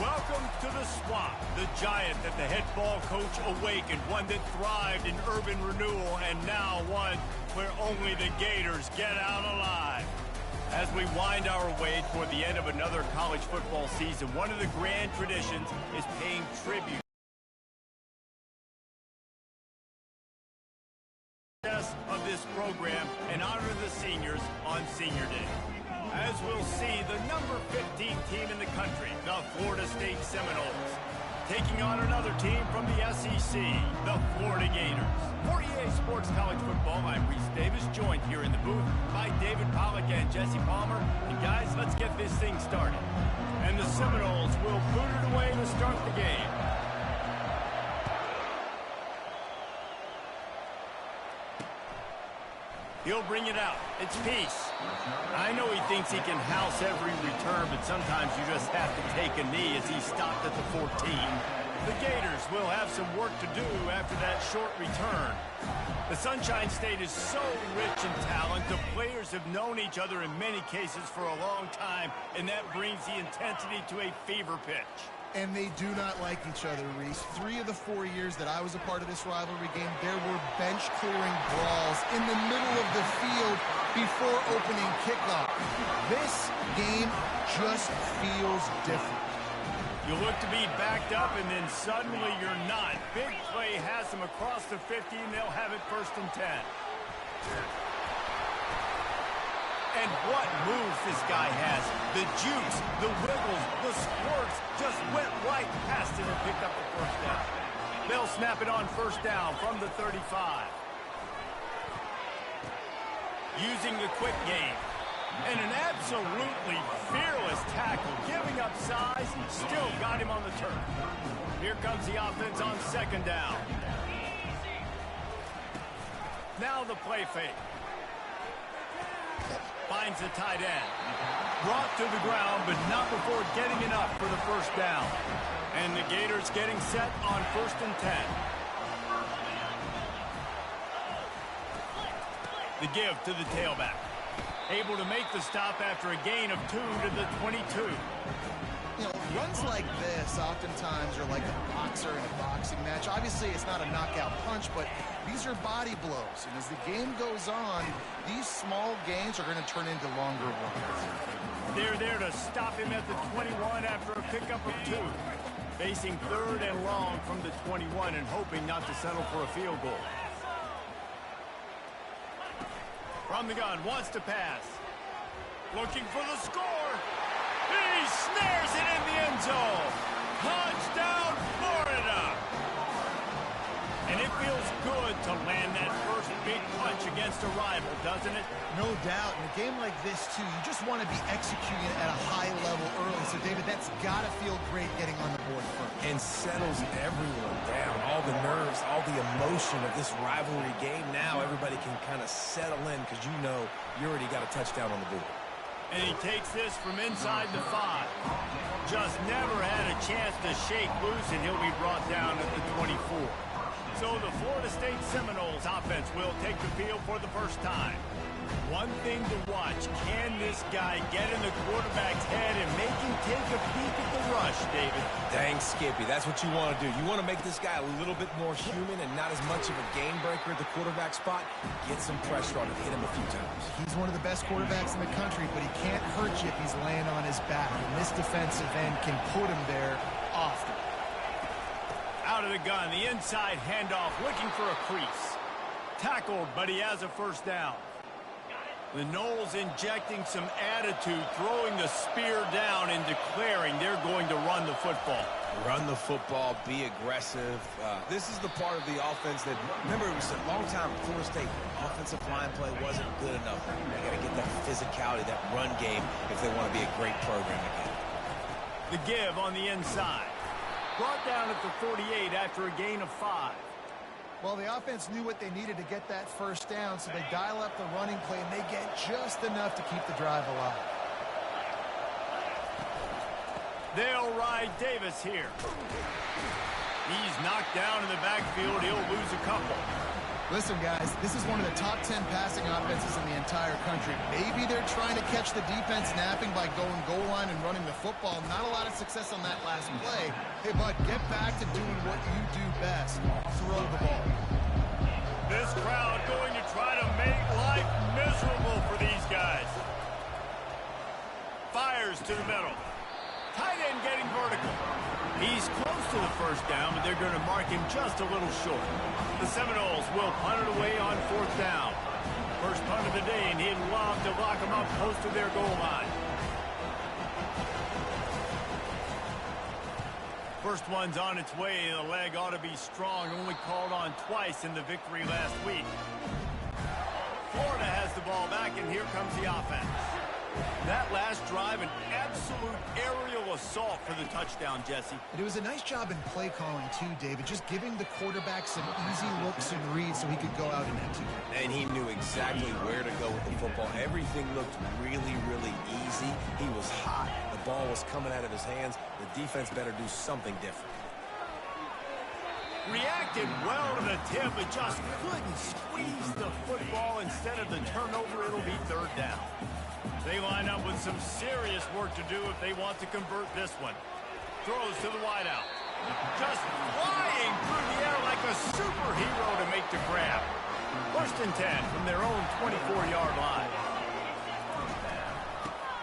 Welcome to the Swamp, the giant that the head ball coach awakened, one that thrived in urban renewal, and now one where only the Gators get out alive. As we wind our way toward the end of another college football season, one of the grand traditions is paying tribute of this program and honor the seniors on Senior Day. As we'll see, the number 15 team in the country, the Florida State Seminoles, taking on another team from the SEC, the Florida Gators. For EA Sports College Football, I'm Reese Davis, joined here in the booth by David Pollack and Jesse Palmer. And guys, let's get this thing started. And the Seminoles will boot it away to start the game. He'll bring it out. It's Peace. I know he thinks he can house every return, but sometimes you just have to take a knee as he stopped at the 14. The Gators will have some work to do after that short return. The Sunshine State is so rich in talent. The players have known each other in many cases for a long time, and that brings the intensity to a fever pitch. And they do not like each other, Reese. 3 of the 4 years that I was a part of this rivalry game, there were bench-clearing brawls in the middle of the field before opening kickoff. This game just feels different. You look to be backed up, and then suddenly you're not. Big play has them across the 50, and they'll have it 1st and 10. And what moves this guy has. The juice, the wiggles, the squirts just went right past him and picked up the 1st down. They'll snap it on 1st down from the 35. Using the quick game. And an absolutely fearless tackle. Giving up size, still got him on the turf. Here comes the offense on 2nd down. Now the play fake. Finds the tight end. Brought to the ground, but not before getting enough for the 1st down. And the Gators getting set on 1st and 10. The give to the tailback. Able to make the stop after a gain of 2 to the 22. You know, runs like this oftentimes are like a boxer in a boxing match. Obviously, it's not a knockout punch, but these are body blows. And as the game goes on, these small gains are going to turn into longer runs. They're there to stop him at the 21 after a pickup of 2. Facing 3rd and long from the 21 and hoping not to settle for a field goal. From the gun, wants to pass. Looking for the score. He snares it in the end zone. Touchdown, Florida. And it feels good to land that first big punch against a rival, doesn't it? No doubt. In a game like this, too, you just want to be executing it at a high level early. So, David, that's got to feel great getting on the board first. And settles everyone down. All the nerves, all the emotion of this rivalry game. Now everybody can kind of settle in because you know you already got a touchdown on the board. And he takes this from inside the 5. Just never had a chance to shake loose, and he'll be brought down at the 24. So the Florida State Seminoles offense will take the field for the 1st time. One thing to watch, can this guy get in the quarterback's head and make him take a peek at the rush, David? Dang, Skippy, that's what you want to do. You want to make this guy a little bit more human and not as much of a game breaker at the quarterback spot. Get some pressure on him, hit him a few times. He's one of the best quarterbacks in the country, but he can't hurt you if he's laying on his back. And this defensive end can put him there often. Out of the gun, the inside handoff, looking for a crease. Tackled, but he has a 1st down. The Noles injecting some attitude, throwing the spear down and declaring they're going to run the football. Run the football, be aggressive. This is the part of the offense that, remember, it was a long time Florida State offensive line play wasn't good enough. They got to get that physicality, that run game, if they want to be a great program again. The give on the inside. Brought down at the 48 after a gain of 5. Well, the offense knew what they needed to get that 1st down, so they dial up the running play, and they get just enough to keep the drive alive. They'll ride Davis here. He's knocked down in the backfield. He'll lose a couple. Listen, guys, this is one of the top 10 passing offenses in the entire country. Maybe they're trying to catch the defense napping by going goal line and running the football. Not a lot of success on that last play. Hey, bud, get back to doing what you do best. Throw the ball. This crowd going to try to make life miserable for these guys. Fires to the middle. Tight end getting vertical. He's close to the first down, but they're going to mark him just a little short. The Seminoles will punt it away on 4th down. First punt of the day, and he'd love to lock them up close to their goal line. First one's on its way. The leg ought to be strong. Only called on twice in the victory last week. Florida has the ball back, and here comes the offense. That last drive, an absolute aerial assault for the touchdown, Jesse. And it was a nice job in play calling, too, David. Just giving the quarterback some easy looks and reads so he could go out and execute. And he knew exactly where to go with the football. Everything looked really, really easy. He was hot. The ball was coming out of his hands. The defense better do something different. Reacted well to the tip, but just couldn't squeeze the football. Instead of the turnover, it'll be 3rd down. They line up with some serious work to do if they want to convert this one. Throws to the wideout. Just flying through the air like a superhero to make the grab. 1st and 10 from their own 24-yard line.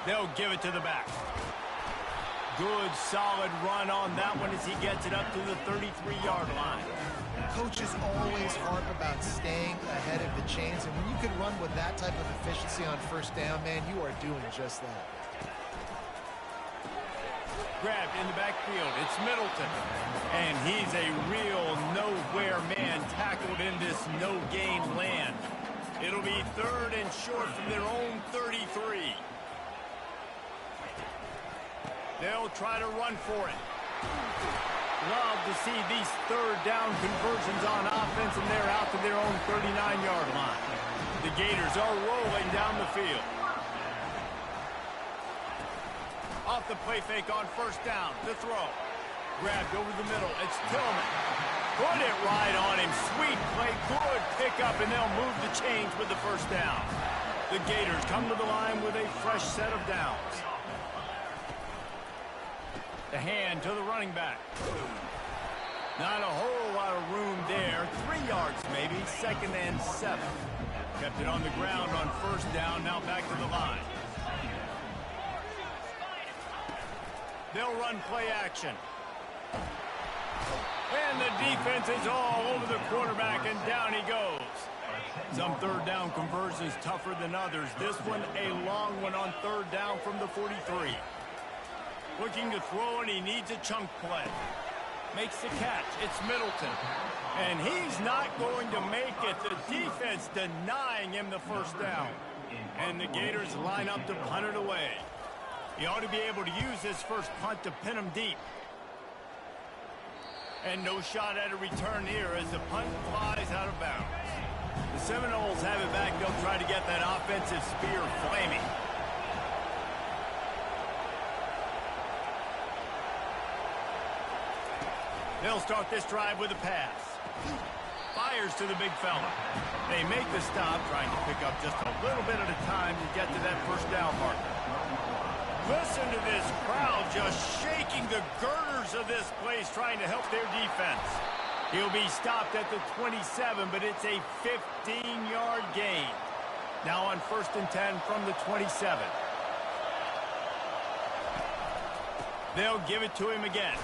They'll give it to the back. Good, solid run on that one as he gets it up to the 33-yard line. Coaches always harp about staying ahead of the chains, and when you can run with that type of efficiency on 1st down, man, you are doing just that. Grabbed in the backfield. It's Middleton. And he's a real nowhere man tackled in this no-gain land. It'll be 3rd and short from their own 33. They'll try to run for it. Love to see these 3rd down conversions on offense, and they're out to their own 39-yard line. The Gators are rolling down the field. Off the play fake on 1st down. The throw. Grabbed over the middle. It's Tillman. Put it right on him. Sweet play. Good pickup, and they'll move the chains with the 1st down. The Gators come to the line with a fresh set of downs. The hand to the running back. Not a whole lot of room there. 3 yards maybe. 2nd and 7. Kept it on the ground on 1st down. Now back to the line. They'll run play action. And the defense is all over the quarterback, and down he goes. Some 3rd down conversions tougher than others. This one a long one on 3rd down from the 43. Looking to throw, and he needs a chunk play. Makes the catch. It's Middleton. And he's not going to make it. The defense denying him the 1st down. And the Gators line up to punt it away. He ought to be able to use this first punt to pin him deep. And no shot at a return here as the punt flies out of bounds. The Seminoles have it back. They'll try to get that offensive spear flaming. They'll start this drive with a pass. Fires to the big fella. They make the stop, trying to pick up just a little bit at a time to get to that 1st down marker. Listen to this crowd just shaking the girders of this place, trying to help their defense. He'll be stopped at the 27, but it's a 15-yard gain. Now on 1st and 10 from the 27. They'll give it to him again.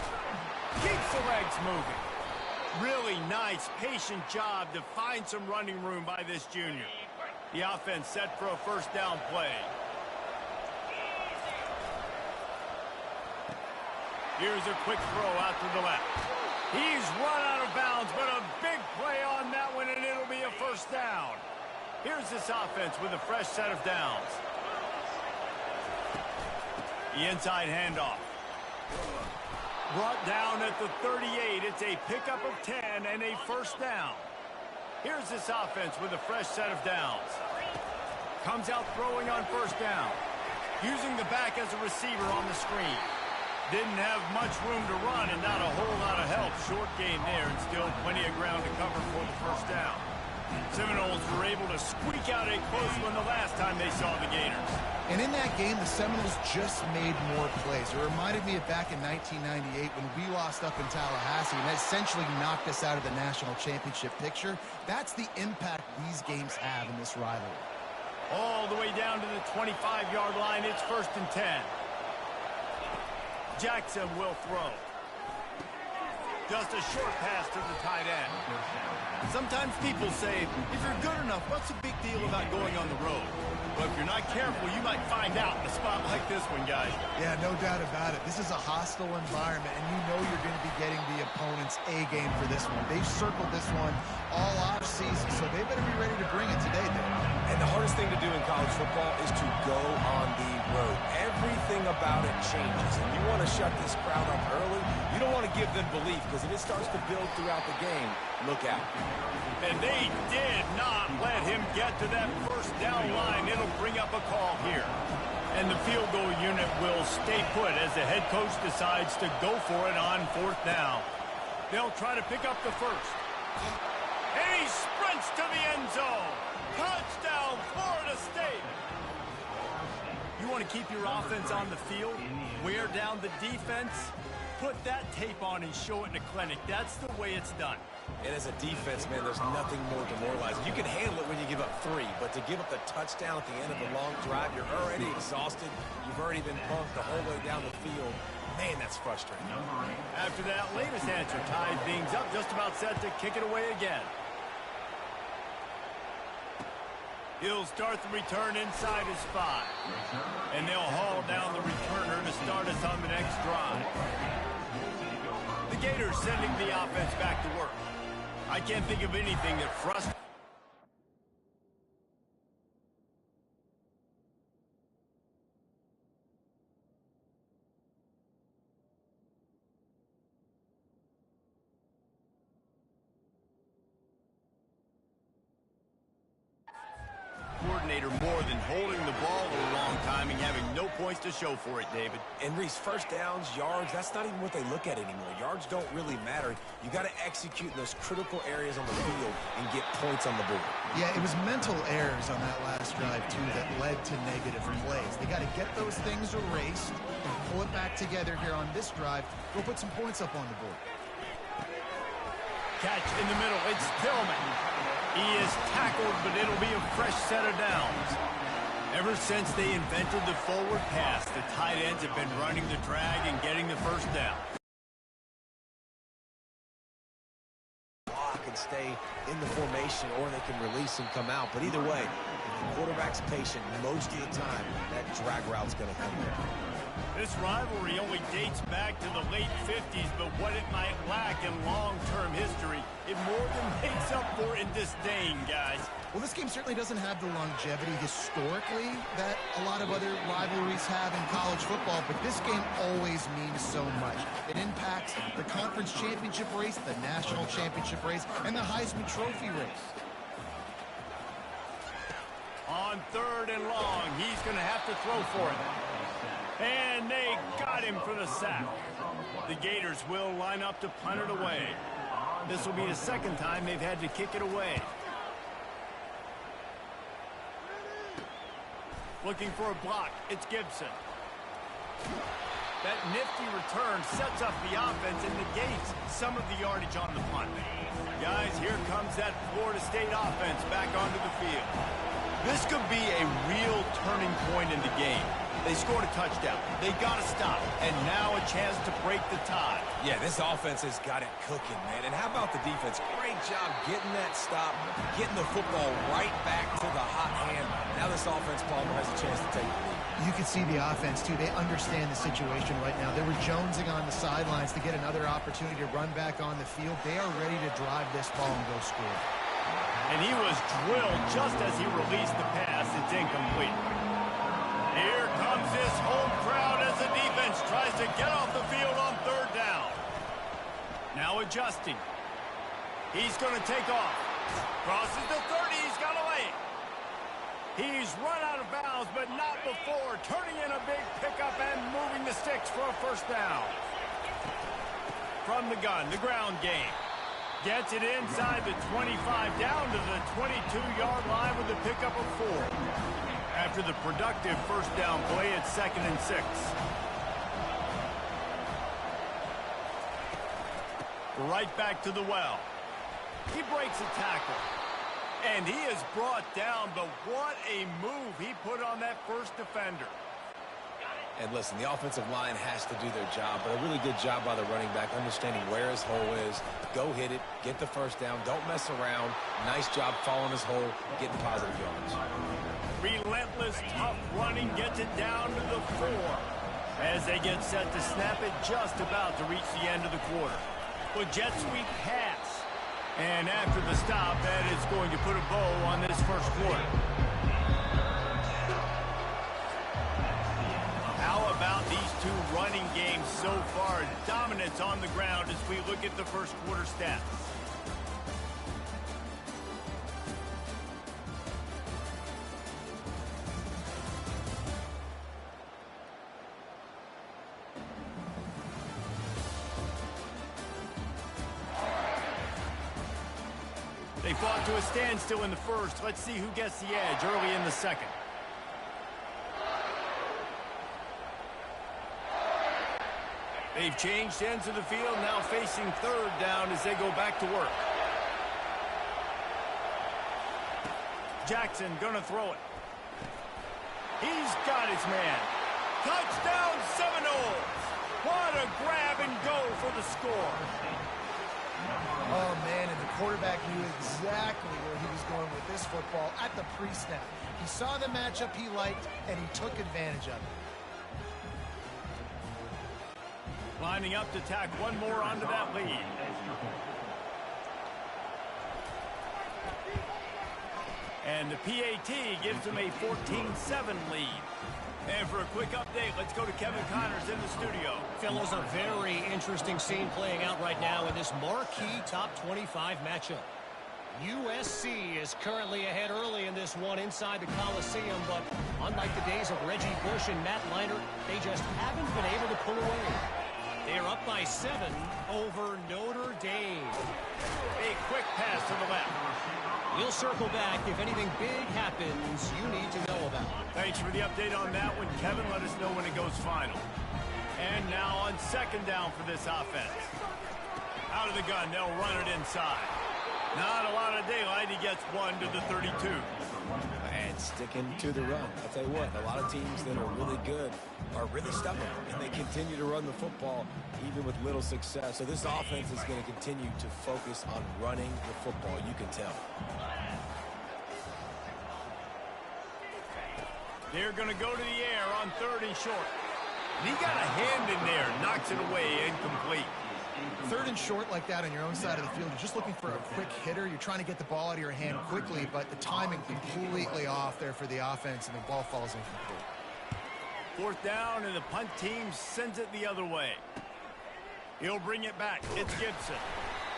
Keeps the legs moving. Really nice, patient job to find some running room by this junior. The offense set for a 1st down play. Here's a quick throw out to the left. He's run out of bounds, but a big play on that one, and it'll be a 1st down. Here's this offense with a fresh set of downs. The inside handoff. Brought down at the 38. It's a pickup of 10 and a 1st down. Here's this offense with a fresh set of downs. Comes out throwing on 1st down. Using the back as a receiver on the screen. Didn't have much room to run and not a whole lot of help. Short gain there and still plenty of ground to cover for the 1st down. Seminoles were able to squeak out a close one the last time they saw the Gators. And in that game, the Seminoles just made more plays. It reminded me of back in 1998 when we lost up in Tallahassee and that essentially knocked us out of the national championship picture. That's the impact these games have in this rivalry. All the way down to the 25-yard line. It's 1st and 10. Jackson will throw. Just a short pass to the tight end. Sometimes people say, if you're good enough, what's the big deal about going on the road? But if you're not careful, you might find out in a spot like this one, guys. Yeah, no doubt about it. This is a hostile environment, and you know you're going to be getting the opponent's A game for this one. They've circled this one all off-season, so they better be ready to bring it today, Dave. And the hardest thing to do in college football is to go on the road. Everything about it changes, and you want to shut this crowd up early. You don't want to give them belief, because if it starts to build throughout the game, look out. And they did not let him get to that first down line. It'll bring up a call here. And the field goal unit will stay put as the head coach decides to go for it on 4th down. They'll try to pick up the first. And he sprints to the end zone. Touchdown, Florida State. You want to keep your offense on the field, wear down the defense, put that tape on and show it in a clinic. That's the way it's done. And as a defense, man, there's nothing more demoralizing. You can handle it when you give up 3, but to give up the touchdown at the end of a long drive, you're already exhausted. You've already been punked the whole way down the field. Man, that's frustrating. After that latest answer tied things up, just about set to kick it away again. He'll start the return inside his 5. And they'll haul down the returner to start us on the next drive. The Gators sending the offense back to work. I can't think of anything that frustrates. Coordinator more than holding the ball a long time and having no points to show for it, David. And Reese, first downs, yards, that's not even what they look at anymore. Yards don't really matter. You got to execute in those critical areas on the field and get points on the board. Yeah, it was mental errors on that last drive, too, that led to negative plays. They got to get those things erased and pull it back together here on this drive. Go put some points up on the board. Catch in the middle. It's Tillman. He is tackled, but it'll be a fresh set of downs. Ever since they invented the forward pass, the tight ends have been running the drag and getting the first down. Block and stay in the formation, or they can release and come out. But either way, if the quarterback's patient most of the time, that drag route's going to come there. This rivalry only dates back to the late 50s, but what it might lack in long-term history, it more than makes up for in disdain, guys. Well, this game certainly doesn't have the longevity historically that a lot of other rivalries have in college football, but this game always means so much. It impacts the conference championship race, the national championship race, and the Heisman Trophy race. On 3rd and long, he's going to have to throw for it. And they got him for the sack. The Gators will line up to punt it away. This will be the second time they've had to kick it away. Looking for a block. It's Gibson. That nifty return sets up the offense and negates some of the yardage on the punt. Guys, here comes that Florida State offense back onto the field. This could be a real turning point in the game. They scored a touchdown. They got to stop. And now a chance to break the tie. Yeah, this offense has got it cooking, man. And how about the defense? Great job getting that stop, getting the football right back to the hot hand. Now this offense, Palmer, has a chance to take the lead. You can see the offense, too. They understand the situation right now. They were jonesing on the sidelines to get another opportunity to run back on the field. They are ready to drive this ball and go score. And he was drilled just as he released the pass. It's incomplete. Here comes this home crowd as the defense tries to get off the field on 3rd down. Now adjusting. He's going to take off. Crosses the 30. He's got a lane. He's run out of bounds, but not before. Turning in a big pickup and moving the sticks for a first down. From the gun, the ground game. Gets it inside the 25, down to the 22-yard line with a pickup of 4. After the productive first down play, it's 2nd and 6. Right back to the well. He breaks a tackle. And he is brought down, but what a move he put on that first defender. And listen, the offensive line has to do their job, but a really good job by the running back, understanding where his hole is. Go hit it, get the first down, don't mess around. Nice job following his hole, getting positive yards. Relentless, tough running gets it down to the 4. As they get set to snap it, just about to reach the end of the quarter. Well, jet sweep pass. And after the stop, that is going to put a bow on this first quarter. How about these two running games so far? Dominance on the ground as we look at the first quarter stats. They fought to a standstill in the first. Let's see who gets the edge early in the second. They've changed ends of the field, now facing third down as they go back to work. Jackson gonna throw it. He's got his man. Touchdown Seminoles! What a grab and go for the score. Oh, man, and the quarterback knew exactly where he was going with this football at the pre-snap. He saw the matchup he liked, and he took advantage of it. Lining up to tack one more onto that lead. And the PAT gives them a 14-7 lead. And for a quick update, let's go to Kevin Connors in the studio. Fellas, a very interesting scene playing out right now in this marquee top 25 matchup. USC is currently ahead early in this one inside the Coliseum, but unlike the days of Reggie Bush and Matt Leinart, they just haven't been able to pull away. They are up by 7 over Notre Dame. A quick pass to the left. We'll circle back if anything big happens you need to know about. Thanks for the update on that one, Kevin. Let us know when it goes final. And now on second down for this offense. Out of the gun, they'll run it inside. Not a lot of daylight. He gets 1 to the 32. And sticking to the run. I'll tell you what, a lot of teams that are really good are really stubborn, and they continue to run the football even with little success. So this offense is going to continue to focus on running the football, you can tell. They're going to go to the air on 3rd and short. And he got a hand in there, knocks it away, incomplete. 3rd and short like that on your own side of the field, you're just looking for a quick hitter. You're trying to get the ball out of your hand quickly, but the timing completely off there for the offense, and the ball falls incomplete. 4th down, and the punt team sends it the other way. He'll bring it back. It's Gibson.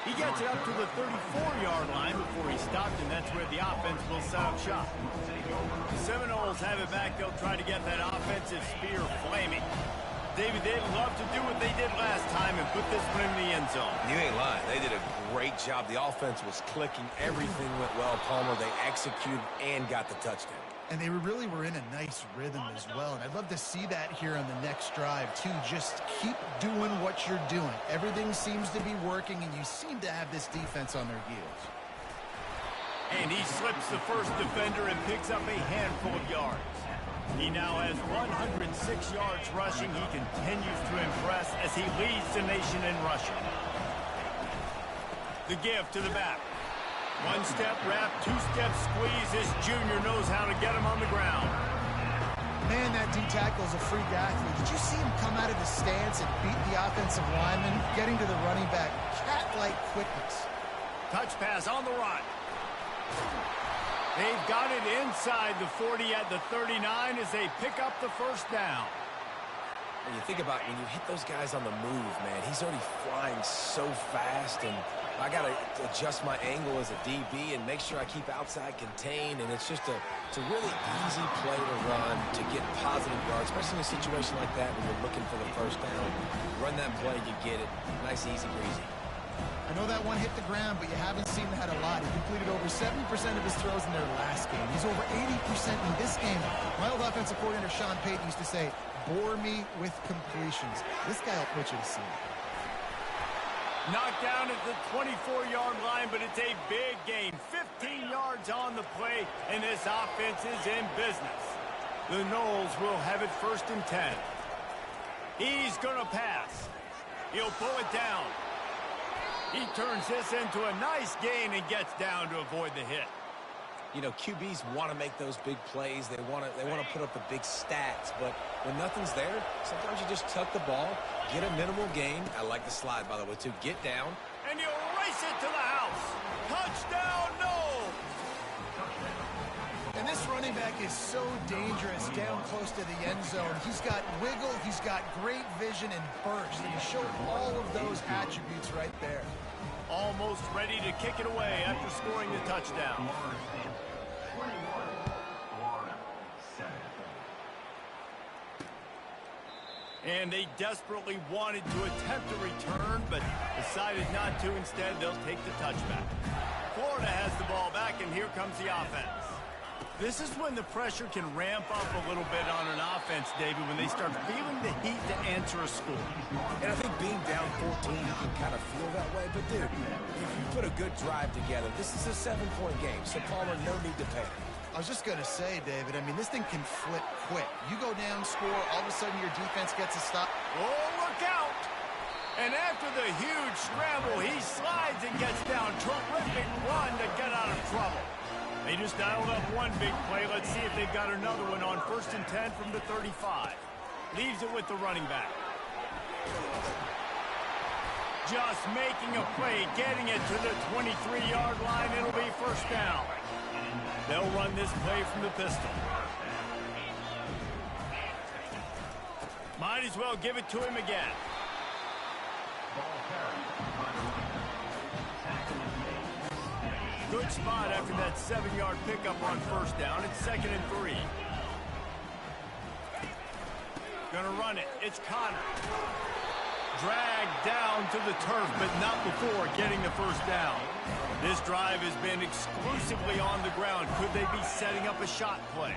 He gets it up to the 34-yard line before he stopped, and that's where the offense will set up shop. The Seminoles have it back. They'll try to get that offensive spear flaming. David, they'd love to do what they did last time and put this one in the end zone. You ain't lying. They did a great job. The offense was clicking. Everything went well, Palmer. They executed and got the touchdown. And they really were in a nice rhythm as well. And I'd love to see that here on the next drive, too. Just keep doing what you're doing. Everything seems to be working, and you seem to have this defense on their heels. And he slips the first defender and picks up a handful of yards. He now has 106 yards rushing. He continues to impress as he leads the nation in rushing. The give to the back. 1-step wrap, 2-step squeeze. This junior knows how to get him on the ground. Man, that D-tackle is a freak athlete. Did you see him come out of the stance and beat the offensive lineman, getting to the running back? Cat-like quickness. Touch pass on the run. They've got it inside the 40 at the 39 as they pick up the first down. When you think about when you hit those guys on the move, man, he's already flying so fast, and I got to adjust my angle as a DB and make sure I keep outside contained, and it's just a really easy play to run to get positive yards, especially in a situation like that when you're looking for the first down. Run that play, you get it. Nice, easy, breezy. I know that one hit the ground, but you haven't seen that a lot. He completed over 70% of his throws in their last game. He's over 80% in this game. My old offensive coordinator, Sean Payton, used to say, bore me with completions. This guy will put you to sleep. Knocked down at the 24-yard line, but it's a big gain. 15 yards on the play, and this offense is in business. The Noles will have it 1st and 10. He's going to pass. He'll pull it down. He turns this into a nice gain and gets down to avoid the hit. You know, QBs want to make those big plays. They want to put up the big stats. But when nothing's there, sometimes you just tuck the ball, get a minimal gain. I like the slide, by the way, too. Get down. And you race it to the house. Touchdown, Noles! And this running back is so dangerous down close to the end zone. He's got wiggle, he's got great vision and burst, and he showed all of those attributes right there. Almost ready to kick it away after scoring the touchdown. And they desperately wanted to attempt a return, but decided not to. Instead, they'll take the touchback. Florida has the ball back, and here comes the offense. This is when the pressure can ramp up a little bit on an offense, David, when they start feeling the heat to answer a score. And I think being down 14, you can kind of feel that way. But, dude, if you put a good drive together, this is a 7-point game, so Palmer, no need to panic. I was just going to say, David, I mean, this thing can flip quick. You go down, score, all of a sudden your defense gets a stop. Oh, look out! And after the huge scramble, he slides and gets down. Terrific run to get out of trouble. They just dialed up one big play. Let's see if they've got another one on 1st and 10 from the 35. Leaves it with the running back. Just making a play, getting it to the 23-yard line. It'll be 1st down. They'll run this play from the pistol. Might as well give it to him again. Good spot after that 7-yard pickup on 1st down. It's 2nd and 3. Gonna run it. It's Connor. Dragged down to the turf, but not before getting the 1st down. This drive has been exclusively on the ground. Could they be setting up a shot play?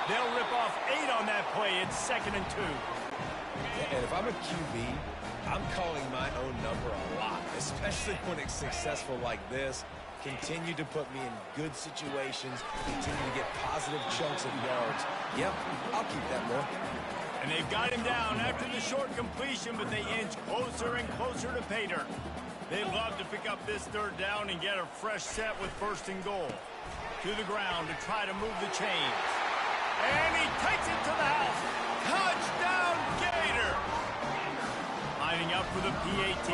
They'll rip off 8 on that play. It's 2nd and 2. And if I'm a QB, I'm calling my own number a lot, especially when it's successful like this. Continue to put me in good situations, continue to get positive chunks of yards. Yep, I'll keep that more. And they've got him down after the short completion, but they inch closer and closer to pay dirt. They'd love to pick up this 3rd down and get a fresh set with 1st and goal. To the ground to try to move the chains. And he takes it to the house. Touchdown, Gator! Lining up for the PAT.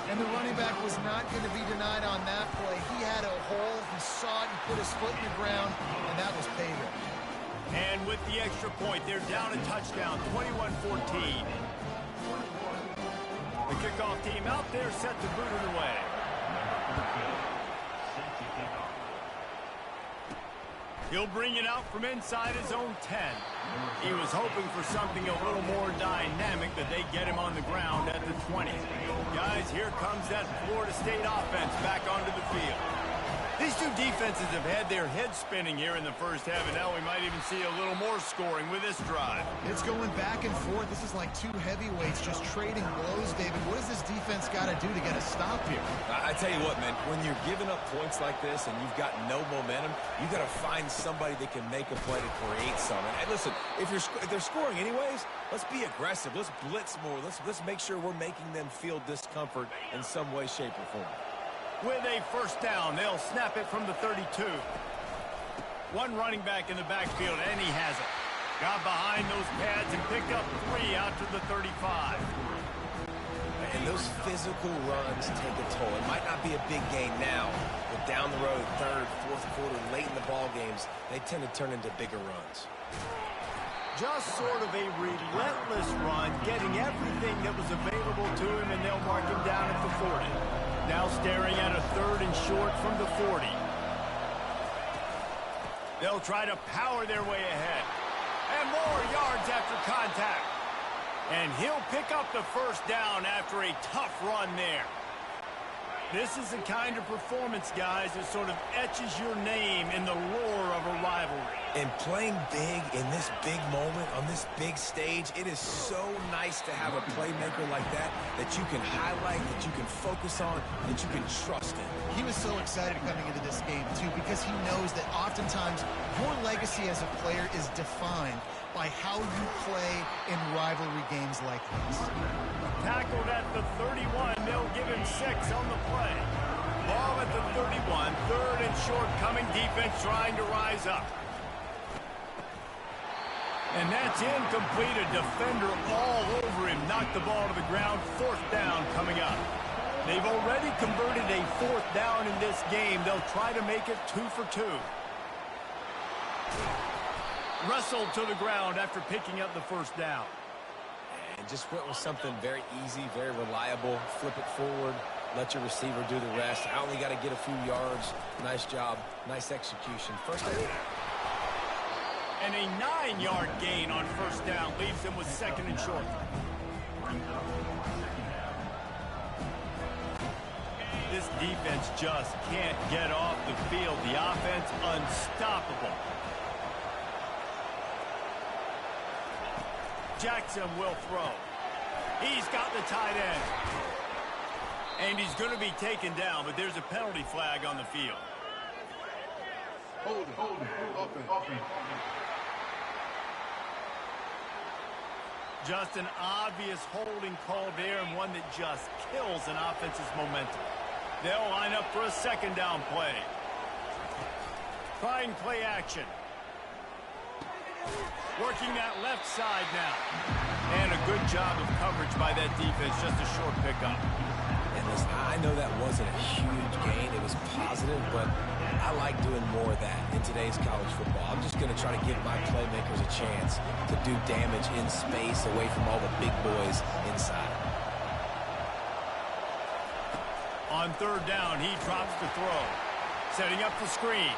And the running back was not going to be denied on that play. He had a hole, he saw it, he put his foot in the ground, and that was pay dirt. And with the extra point, they're down a touchdown, 21-14. The kickoff team out there set to boot it away. He'll bring it out from inside his own 10. He was hoping for something a little more dynamic, but they get him on the ground at the 20. Guys, here comes that Florida State offense back onto the field. These two defenses have had their heads spinning here in the 1st half, and now we might even see a little more scoring with this drive. It's going back and forth. This is like two heavyweights just trading blows, David. What does this defense got to do to get a stop here? I tell you what, man, when you're giving up points like this and you've got no momentum, you got to find somebody that can make a play to create something. And listen, if they're scoring anyways, let's be aggressive. Let's blitz more. Let's make sure we're making them feel discomfort in some way, shape, or form. With a 1st down, they'll snap it from the 32. One running back in the backfield, and he has it. Got behind those pads and picked up 3 out to the 35. And those physical runs take a toll. It might not be a big gain now, but down the road, 3rd, 4th quarter, late in the ball games, they tend to turn into bigger runs. Just sort of a relentless run, getting everything that was available to him, and they'll mark him down at the 40. Now staring at a 3rd and short from the 40. They'll try to power their way ahead. And more yards after contact. And he'll pick up the first down after a tough run there. This is the kind of performance, guys, that sort of etches your name in the lore of a rivalry. And playing big in this big moment, on this big stage, it is so nice to have a playmaker like that you can highlight, that you can focus on, that you can trust in. He was so excited coming into this game, too, because he knows that oftentimes your legacy as a player is defined by how you play in rivalry games like this. Tackled at the 31. They'll give him 6 on the play. Ball at the 31. Third and short coming. Defense trying to rise up. And that's incomplete. A defender all over him. Knocked the ball to the ground. Fourth down coming up. They've already converted a fourth down in this game. They'll try to make it 2 for 2. Wrestled to the ground after picking up the first down. And just went with something very easy, very reliable. Flip it forward. Let your receiver do the rest. I only got to get a few yards. Nice job. Nice execution. First down. And a 9-yard gain on first down leaves him with second and short. This defense just can't get off the field. The offense unstoppable. Jackson will throw. He's got the tight end. And he's going to be taken down, but there's a penalty flag on the field. Hold it. Offense. Just an obvious holding call there, and one that just kills an offense's momentum. They'll line up for a second down play. Trying play action. Working that left side now. And a good job of coverage by that defense. Just a short pickup. And listen, I know that wasn't a huge gain. It was positive, but I like doing more of that in today's college football. I'm just going to try to give my playmakers a chance to do damage in space away from all the big boys inside. On third down, he drops the throw. Setting up the screen.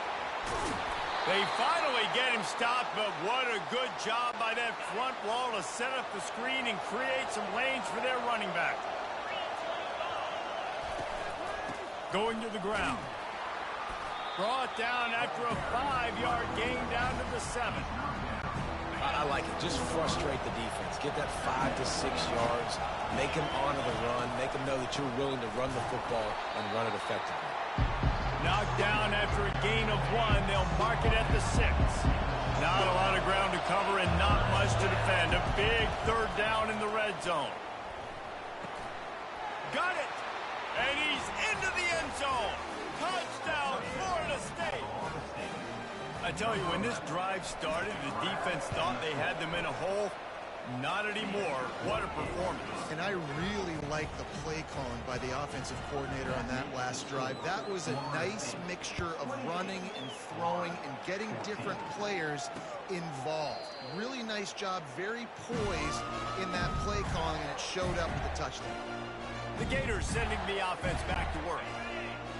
They finally get him stopped, but what a good job by that front wall to set up the screen and create some lanes for their running back. Going to the ground. Brought down after a 5-yard gain down to the 7. I like it. Just frustrate the defense. Get that 5 to 6 yards. Make them honor the run. Make them know that you're willing to run the football and run it effectively. Knocked down after a gain of 1. They'll mark it at the 6. Not a lot of ground to cover and not much to defend. A big third down in the red zone. Got it. And he's into the end zone. Touchdown, Florida State. I tell you, when this drive started, the defense thought they had them in a hole. Not anymore. What a performance. And I really like the play calling by the offensive coordinator on that last drive. That was a nice mixture of running and throwing and getting different players involved. Really nice job, very poised in that play calling, and it showed up with the touchdown. The Gators sending the offense back to work.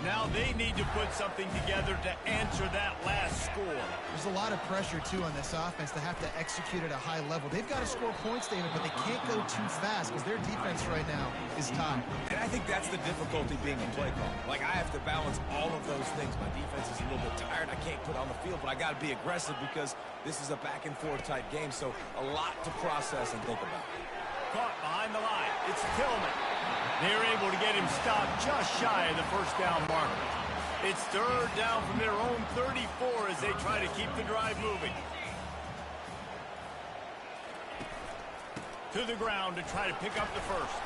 Now they need to put something together to answer that last score. There's a lot of pressure, too, on this offense to have to execute at a high level. They've got to score points, David, but they can't go too fast because their defense right now is tied. And I think that's the difficulty being a play call. Like, I have to balance all of those things. My defense is a little bit tired. I can't put on the field, but I got to be aggressive because this is a back-and-forth type game, so a lot to process and think about. Caught behind the line. It's Tillman. They're able to get him stopped just shy of the first down marker. It's third down from their own 34 as they try to keep the drive moving. To the ground to try to pick up the first.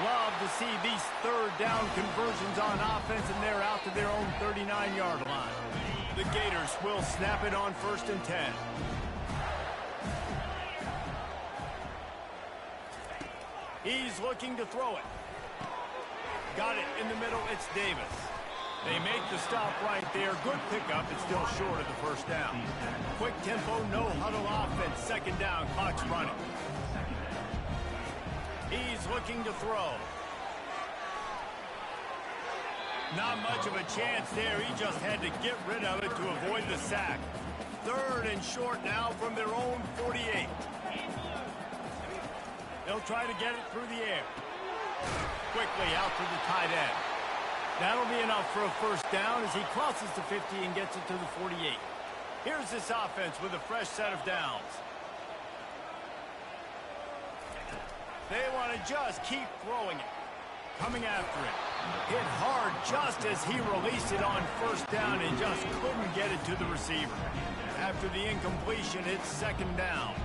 Love to see these third down conversions on offense, and they're out to their own 39-yard line. The Gators will snap it on 1st and 10. He's looking to throw it. Got it in the middle. It's Davis. They make the stop right there. Good pickup. It's still short of the first down. Quick tempo, no huddle offense. Second down. Clock's running. He's looking to throw. Not much of a chance there. He just had to get rid of it to avoid the sack. Third and short now from their own 48. They'll try to get it through the air. Quickly out to the tight end. That'll be enough for a first down as he crosses the 50 and gets it to the 48. Here's this offense with a fresh set of downs. They want to just keep throwing it. Coming after it. Hit hard just as he released it on first down and just couldn't get it to the receiver. After the incompletion, it's second down.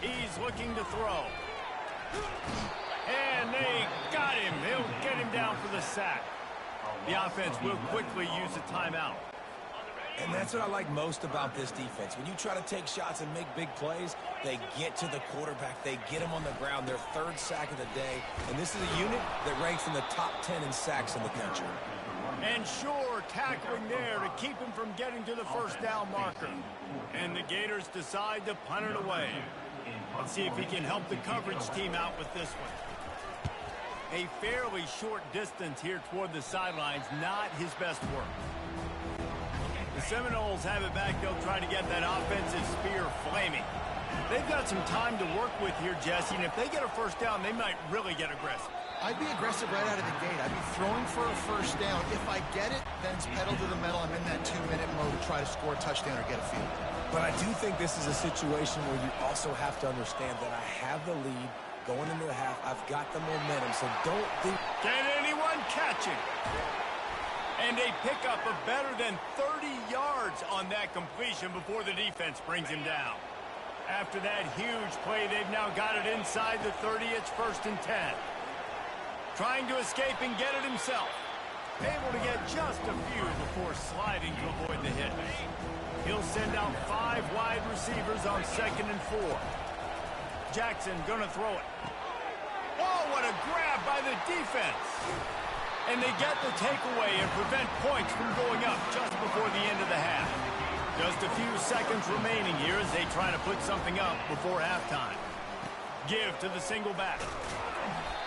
He's looking to throw. And they got him. They'll get him down for the sack. The offense will quickly use a timeout. And that's what I like most about this defense. When you try to take shots and make big plays, they get to the quarterback. They get him on the ground. Their third sack of the day. And this is a unit that ranks in the top 10 in sacks in the country. And sure, tackling there to keep him from getting to the first down marker. And the Gators decide to punt it away. Let's see if he can help the coverage team out with this one. A fairly short distance here toward the sidelines, not his best work. The Seminoles have it back. They'll try to get that offensive spear flaming. They've got some time to work with here, Jesse, and if they get a first down, they might really get aggressive. I'd be aggressive right out of the gate. I'd be throwing for a first down. If I get it, then it's pedal to the metal. I'm in that 2-minute mode to try to score a touchdown or get a field. But I do think this is a situation where you also have to understand that I have the lead going into the half. I've got the momentum, so don't think... Can anyone catch it? And a pickup of better than 30 yards on that completion before the defense brings him down. After that huge play, they've now got it inside the 30. It's first and 10. Trying to escape and get it himself. Able to get just a few before sliding to avoid the hit. He'll send out 5 wide receivers on 2nd and 4. Jackson gonna throw it. Oh, what a grab by the defense. And they get the takeaway and prevent points from going up just before the end of the half. Just a few seconds remaining here as they try to put something up before halftime. Give to the single back.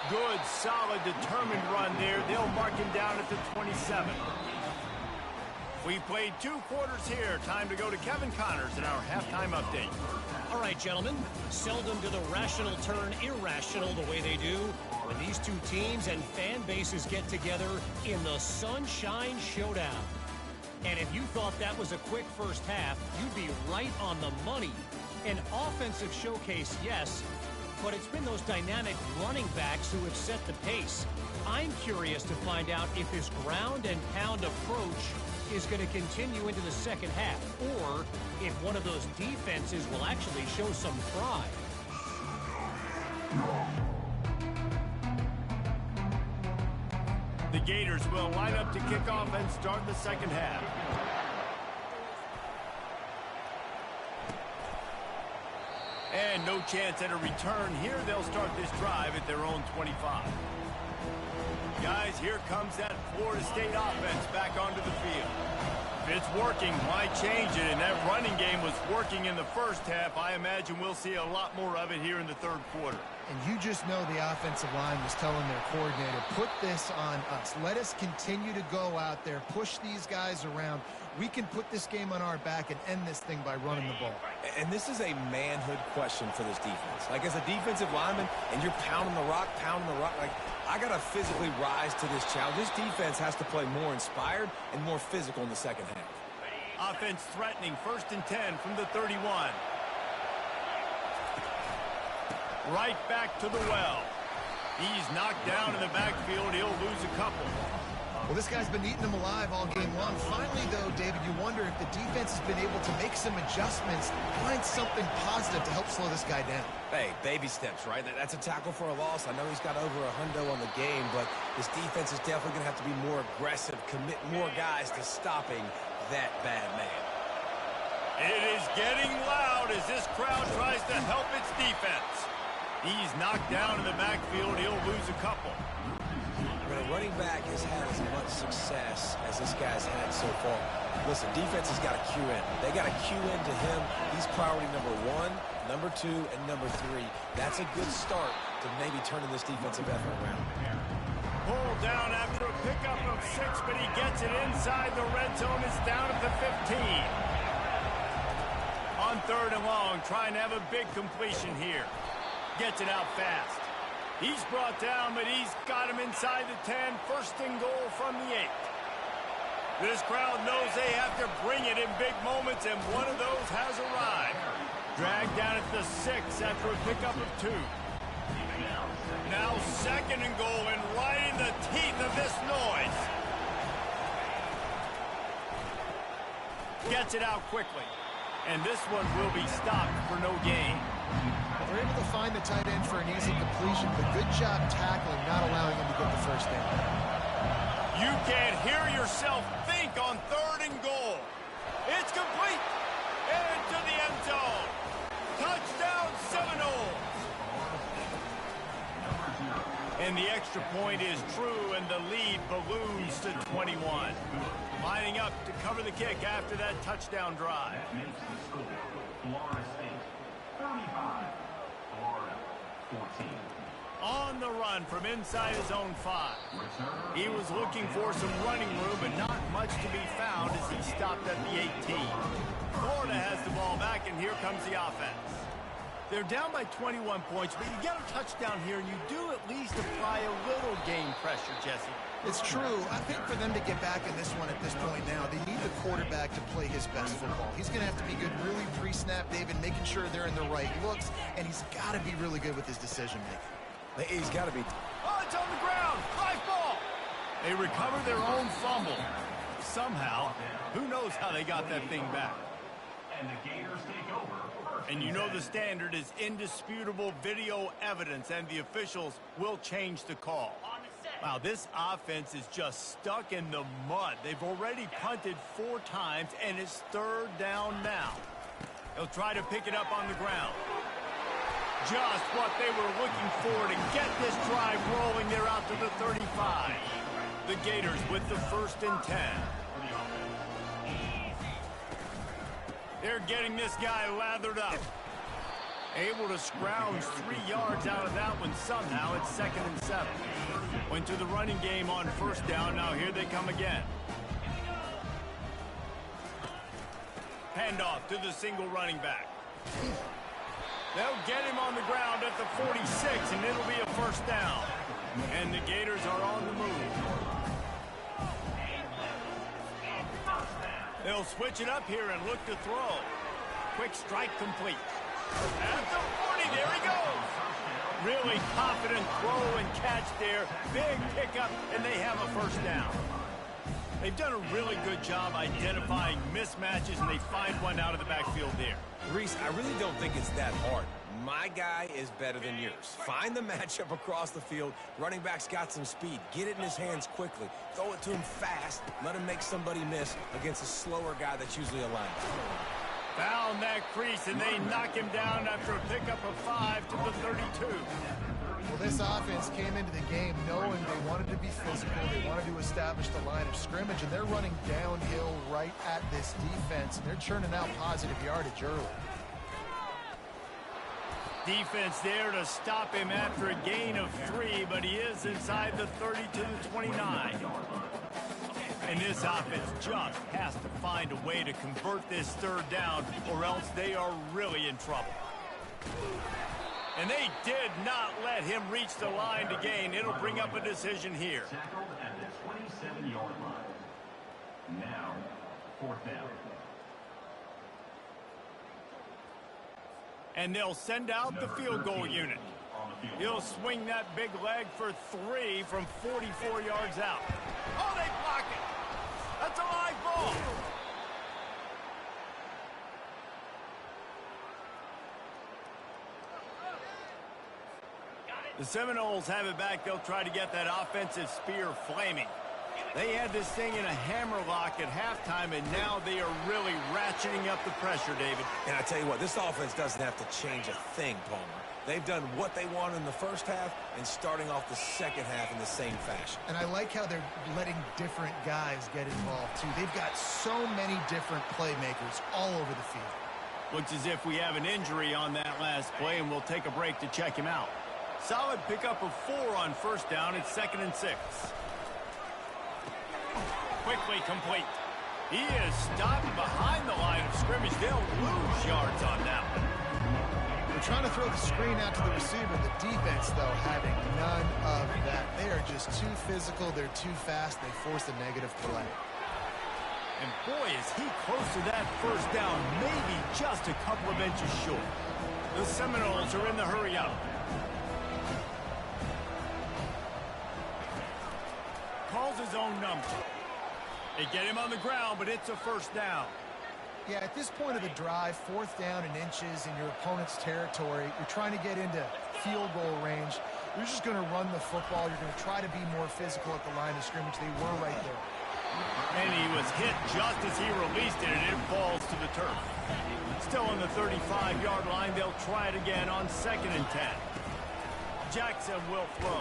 Good, solid, determined run there. They'll mark him down at the 27. We played 2 quarters here. Time to go to Kevin Connors in our halftime update. All right, gentlemen. Seldom do the rational turn irrational the way they do when these two teams and fan bases get together in the Sunshine Showdown. And if you thought that was a quick first half, you'd be right on the money. An offensive showcase, yes, but it's been those dynamic running backs who have set the pace. I'm curious to find out if this ground and pound approach is going to continue into the second half, or if one of those defenses will actually show some pride. The Gators will line up to kick off and start the second half. And no chance at a return here. They'll start this drive at their own 25. Guys, here comes that Florida State offense back onto the field. If it's working, why change it? And that running game was working in the first half. I imagine we'll see a lot more of it here in the third quarter. And you just know the offensive line was telling their coordinator, put this on us. Let us continue to go out there, push these guys around. We can put this game on our back and end this thing by running the ball. And this is a manhood question for this defense. Like, as a defensive lineman, and you're pounding the rock, like, I got to physically rise to this challenge. This defense has to play more inspired and more physical in the second half. Offense threatening, 1st and 10 from the 31. Right back to the well. He's knocked down in the backfield. He'll lose a couple. Well, this guy's been eating them alive all game long. Finally, though, David, you wonder if the defense has been able to make some adjustments, find something positive to help slow this guy down. Hey, baby steps, right? That's a tackle for a loss. I know he's got over $100 on the game, but this defense is definitely going to have to be more aggressive, commit more guys to stopping that bad man. It is getting loud as this crowd tries to help its defense. He's knocked down in the backfield. He'll lose a couple. When a running back has had as much success as this guy's had so far, listen, defense has got to cue in. They got to cue into him. He's priority number 1, number 2, and number 3. That's a good start to maybe turning this defensive effort around. Pulled down after a pickup of 6, but he gets it inside the red zone. It's down at the 15. On 3rd and long, trying to have a big completion here. Gets it out fast. He's brought down, but he's got him inside the 10. 1st and goal from the 8. This crowd knows they have to bring it in big moments, and one of those has arrived. Dragged down at the 6 after a pickup of 2. Now 2nd and goal, and right in the teeth of this noise. Gets it out quickly. And this one will be stopped for no gain. They're able to find the tight end for an easy completion, but good job tackling, not allowing him to get the first down. You can't hear yourself think on 3rd and goal. It's complete. Into the end zone. Touchdown Seminoles. And the extra point is true, and the lead balloons to 21. Lining up to cover the kick after that touchdown drive. That makes the score Florida State 35, Florida 14. On the run from inside his own 5. He was looking for some running room, but not much to be found as he stopped at the 18. Florida has the ball back, and here comes the offense. They're down by 21 points, but you get a touchdown here, and you do at least apply a little game pressure, Jesse. It's true. I think for them to get back in this one at this point now, they need the quarterback to play his best football. He's going to have to be good really pre-snap, David, making sure they're in the right looks, and he's got to be really good with his decision-making. He's got to be. Oh, it's on the ground. Live ball. They recover their own fumble. Somehow, who knows how they got that thing back. And the Gators take over. And you know the standard is indisputable video evidence, and the officials will change the call. Wow, this offense is just stuck in the mud. They've already punted 4 times, and it's 3rd down now. They'll try to pick it up on the ground. Just what they were looking for to get this drive rolling. They're out to the 35. The Gators with the 1st and 10. They're getting this guy lathered up. Able to scrounge 3 yards out of that one somehow. It's 2nd and 7. Went to the running game on 1st down. Now here they come again. Handoff to the single running back. They'll get him on the ground at the 46, and it'll be a 1st down. And the Gators are on the move. They'll switch it up here and look to throw. Quick strike complete. At the 40, there he goes. Really confident throw and catch there. Big pickup, and they have a 1st down. They've done a really good job identifying mismatches, and they find one out of the backfield there. Reese, I really don't think it's that hard. My guy is better than yours. Find the matchup across the field. Running back's got some speed. Get it in his hands quickly. Throw it to him fast. Let him make somebody miss against a slower guy that's usually a linebacker. Found that crease, and they knock him down after a pickup of 5 to the 32. Well, this offense came into the game knowing they wanted to be physical. They wanted to establish the line of scrimmage, and they're running downhill right at this defense, and they're churning out positive yardage early. Defense there to stop him after a gain of 3, but he is inside the 30 to the 29. And this offense just has to find a way to convert this 3rd down, or else they are really in trouble. And they did not let him reach the line to gain. It'll bring up a decision here. Tackled at the 27-yard line. Now, 4th down. And they'll send out the field goal unit. He'll swing that big leg for 3 from 44 yards out. Oh, they block it. That's a live ball. The Seminoles have it back. They'll try to get that offensive spear flaming. They had this thing in a hammerlock at halftime, and now they are really ratcheting up the pressure, David. And I tell you what, this offense doesn't have to change a thing, Palmer. They've done what they want in the 1st half and starting off the 2nd half in the same fashion. And I like how they're letting different guys get involved, too. They've got so many different playmakers all over the field. Looks as if we have an injury on that last play, and we'll take a break to check him out. Solid pickup of 4 on 1st down. It's 2nd and 6. Quickly complete. He is stopped behind the line of scrimmage. They'll lose yards on that one. They're trying to throw the screen out to the receiver. The defense, though, having none of that. They are just too physical. They're too fast. They force a negative play. And boy, is he close to that first down, maybe just a couple of inches short. The Seminoles are in the hurry up. Calls his own number. They get him on the ground, but it's a first down. Yeah, at this point of the drive, 4th down and inches in your opponent's territory, you're trying to get into field goal range. You're just going to run the football. You're going to try to be more physical at the line of scrimmage. They were right there. And he was hit just as he released it, and it falls to the turf. Still on the 35-yard line, they'll try it again on 2nd and 10. Jackson will throw.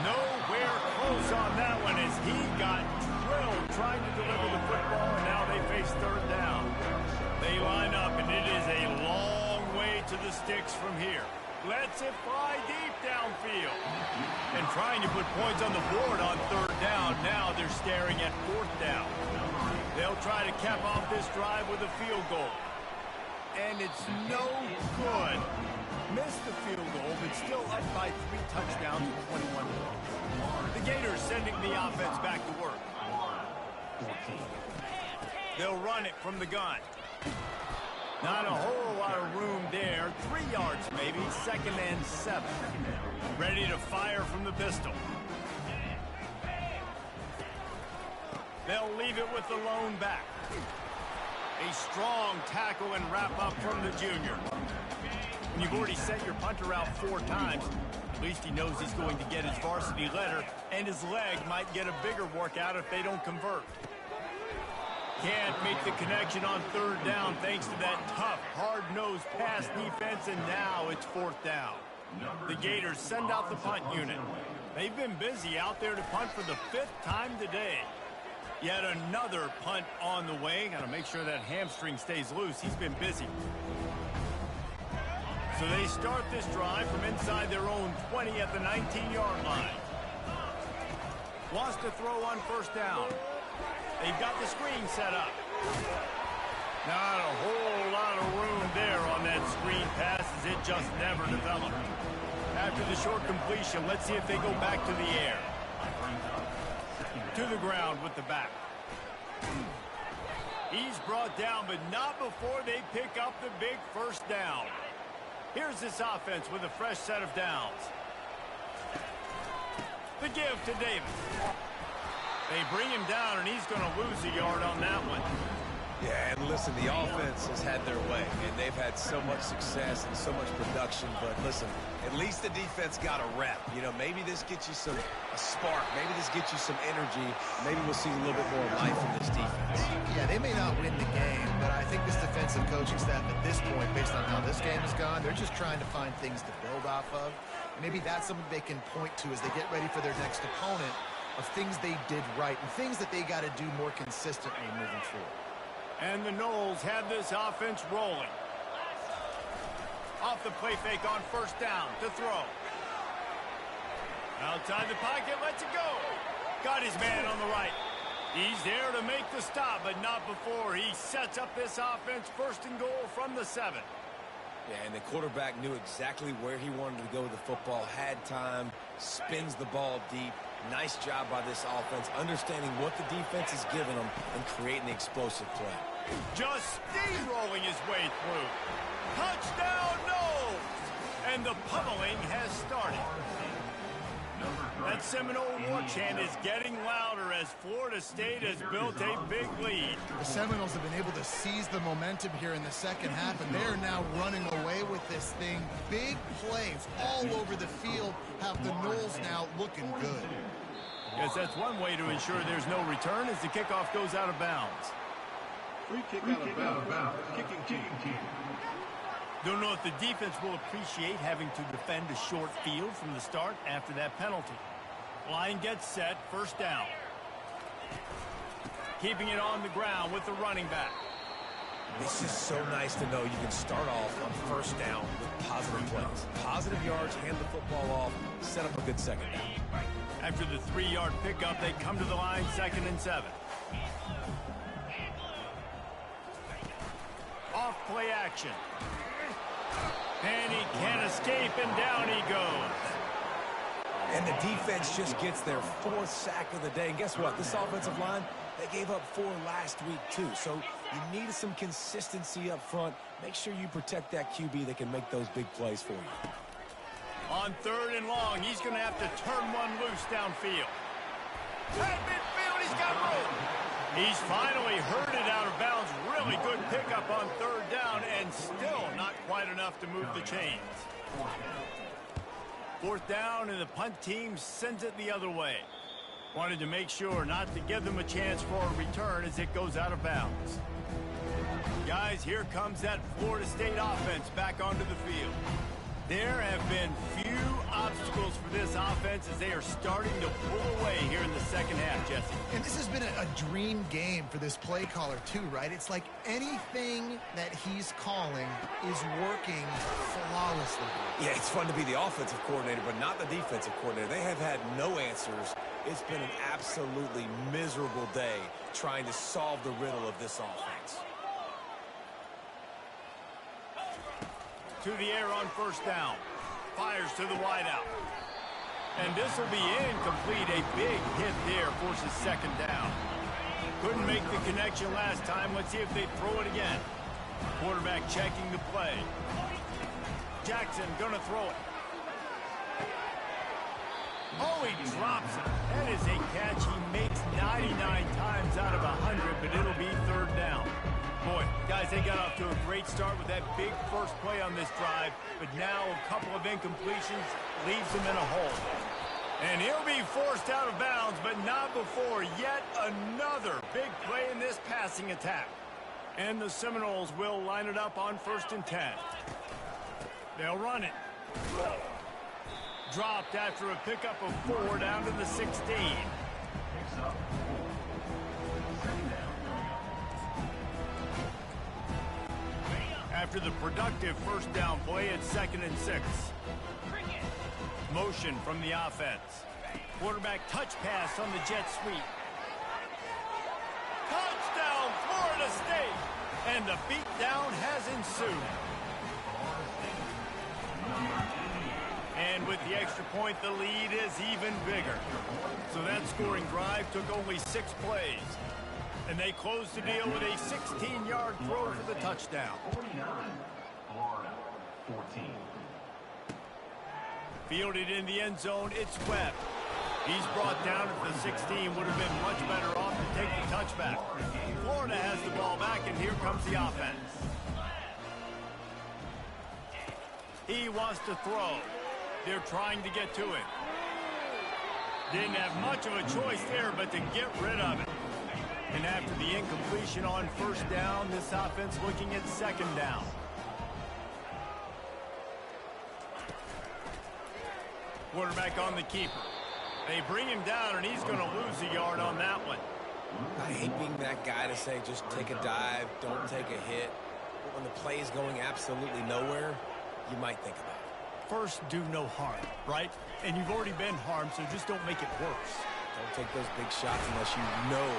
Nowhere close on that one as he got drilled trying to deliver the football, and now they face 3rd down. They line up, and it is a long way to the sticks from here. Lets it fly deep downfield. And trying to put points on the board on 3rd down. Now they're staring at 4th down. They'll try to cap off this drive with a field goal. And it's no good. Missed the field goal, but still up by 3 touchdowns and 21 points. The Gators sending the offense back to work. They'll run it from the gun. Not a whole lot of room there. 3 yards maybe. 2nd and 7. Ready to fire from the pistol. They'll leave it with the lone back. A strong tackle and wrap up from the junior. When you've already sent your punter out 4 times, at least he knows he's going to get his varsity letter, and his leg might get a bigger workout if they don't convert. Can't make the connection on 3rd down thanks to that tough, hard-nosed pass defense, and now it's 4th down. The Gators send out the punt unit. They've been busy out there to punt for the 5th time today. Yet another punt on the way. Got to make sure that hamstring stays loose. He's been busy. So they start this drive from inside their own 20 at the 19-yard line. Wants to throw on 1st down. They've got the screen set up. Not a whole lot of room there on that screen pass as it just never developed. After the short completion, let's see if they go back to the air. To the ground with the back. He's brought down, but not before they pick up the big 1st down. Here's this offense with a fresh set of downs. The give to Davis. They bring him down, and he's going to lose a yard on that one. Yeah, and listen, the offense has had their way, and they've had so much success and so much production. But listen, at least the defense got a rep. You know, maybe this gets you a spark. Maybe this gets you some energy. Maybe we'll see a little bit more life from this defense. Yeah, they may not win the game, but I think this defensive coaching staff at this point, based on how this game has gone, they're just trying to find things to build off of. Maybe that's something they can point to as they get ready for their next opponent, of things they did right and things that they got to do more consistently moving forward. And the Noles have this offense rolling. Off the play fake on 1st down to throw. Outside the pocket, lets it go. Got his man on the right. He's there to make the stop, but not before he sets up this offense 1st and goal from the 7. Yeah, and the quarterback knew exactly where he wanted to go with the football, had time, spins the ball deep. Nice job by this offense, understanding what the defense is giving them and creating the explosive play. Just steamrolling his way through. Touchdown, Noles! And the pummeling has started. That Seminole war chant is getting louder as Florida State has built a big lead. The Seminoles have been able to seize the momentum here in the second half, and they're now running away with this thing. Big plays all over the field have the Noles now looking good. Yes, that's one way to ensure there's no return as the kickoff goes out of bounds. Free kick out of bounds. Kicking team. Don't know if the defense will appreciate having to defend a short field from the start after that penalty. Line gets set, 1st down. Keeping it on the ground with the running back. This is so nice to know you can start off on 1st down with positive plays. Positive yards, hand the football off, set up a good 2nd down. After the 3-yard pickup, they come to the line 2nd and 7. play action. And he can't escape, and down he goes. And the defense just gets their 4th sack of the day. And guess what? This offensive line, they gave up 4 last week too. So you need some consistency up front. Make sure you protect that QB that can make those big plays for you. On 3rd and long, he's going to have to turn one loose downfield. At midfield, he's got room. He's finally herded out of bounds. Really good pickup on 3rd down, and still not quite enough to move the chains. 4th down, and the punt team sends it the other way. Wanted to make sure not to give them a chance for a return as it goes out of bounds. Guys, here comes that Florida State offense back onto the field. There have been few obstacles for this offense as they are starting to pull away here in the second half, Jesse. And this has been a dream game for this play caller too, right? It's like anything that he's calling is working flawlessly. Yeah, it's fun to be the offensive coordinator, but not the defensive coordinator. They have had no answers. It's been an absolutely miserable day trying to solve the riddle of this offense. To the air on 1st down. Fires to the wideout. And this will be incomplete. A big hit there forces 2nd down. Couldn't make the connection last time. Let's see if they throw it again. Quarterback checking the play. Jackson gonna throw it. Oh, he drops it. That is a catch he makes 99 times out of 100, but it'll be 3rd down. Boy, guys, they got off to a great start with that big first play on this drive, but now a couple of incompletions leaves them in a hole. And he'll be forced out of bounds, but not before yet another big play in this passing attack. And the Seminoles will line it up on 1st and 10. They'll run it. Dropped after a pickup of 4 down to the 16. After the productive 1st down play, it's 2nd and 6. Motion from the offense. Quarterback touch pass on the jet sweep. Touchdown, Florida State! And the beatdown has ensued. And with the extra point, the lead is even bigger. So that scoring drive took only 6 plays. And they close the deal with a 16-yard throw for the touchdown. 49, Florida, 14. Fielded in the end zone, it's Webb. He's brought down at the 16. Would have been much better off to take the touchback. Florida has the ball back, and here comes the offense. He wants to throw. They're trying to get to it. Didn't have much of a choice there, but to get rid of it. And after the incompletion on 1st down, this offense looking at 2nd down. Quarterback on the keeper. They bring him down, and he's going to lose a yard on that one. I hate being that guy to say just take a dive, don't take a hit. But when the play is going absolutely nowhere, you might think about it. First, do no harm, right? And you've already been harmed, so just don't make it worse. Don't take those big shots unless you know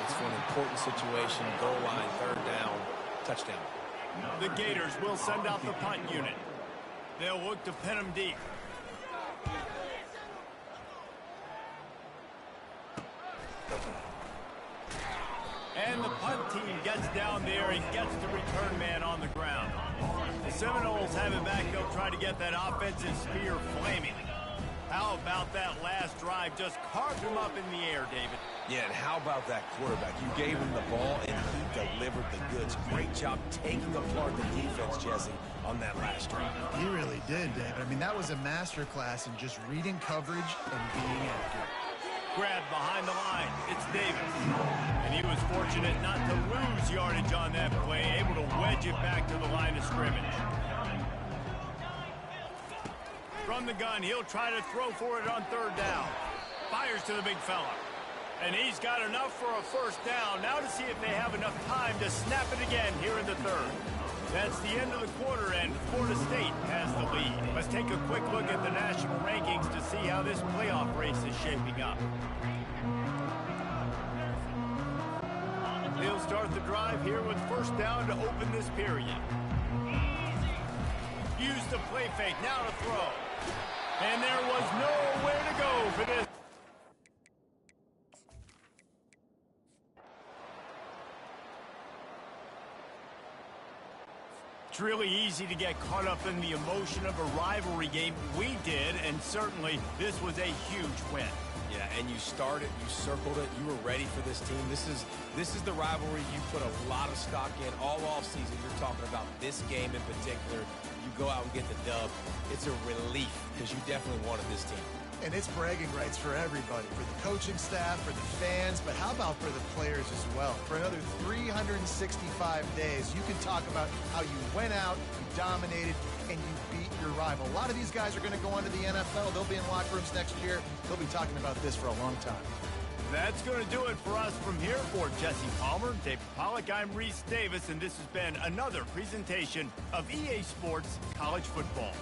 it's for an important situation, goal line, 3rd down, touchdown. The Gators will send out the punt unit. They'll look to pin them deep. And the punt team gets down there and gets the return man on the ground. The Seminoles have it back. They'll try to get that offensive spear flaming. How about that last drive? Just carved him up in the air, David. Yeah, and how about that quarterback? You gave him the ball, and he delivered the goods. Great job taking apart the defense, Jesse, on that last drive. He really did, David. I mean, that was a masterclass in just reading coverage and being accurate. Grabbed behind the line. It's Davis. And he was fortunate not to lose yardage on that play, able to wedge it back to the line of scrimmage. From the gun, he'll try to throw for it on 3rd down. Fires to the big fella. And he's got enough for a 1st down. Now to see if they have enough time to snap it again here in the 3rd. That's the end of the quarter, and Florida State has the lead. Let's take a quick look at the national rankings to see how this playoff race is shaping up. He'll start start the drive here with first down to open this period. Use the play fake, now to throw. And there was nowhere to go for this. It's really easy to get caught up in the emotion of a rivalry game. We did, and certainly this was a huge win. Yeah, and you started, you circled it, you were ready for this team. This is the rivalry you put a lot of stock in all offseason. You're talking about this game in particular. You go out and get the dub. It's a relief because you definitely wanted this team. And it's bragging rights for everybody, for the coaching staff, for the fans, but how about for the players as well? For another 365 days, you can talk about how you went out, you dominated, and you beat your rival. A lot of these guys are going to go on to the NFL. They'll be in locker rooms next year. They'll be talking about this for a long time. That's going to do it for us from here. For Jesse Palmer, David Pollack, I'm Reese Davis, and this has been another presentation of EA Sports College Football.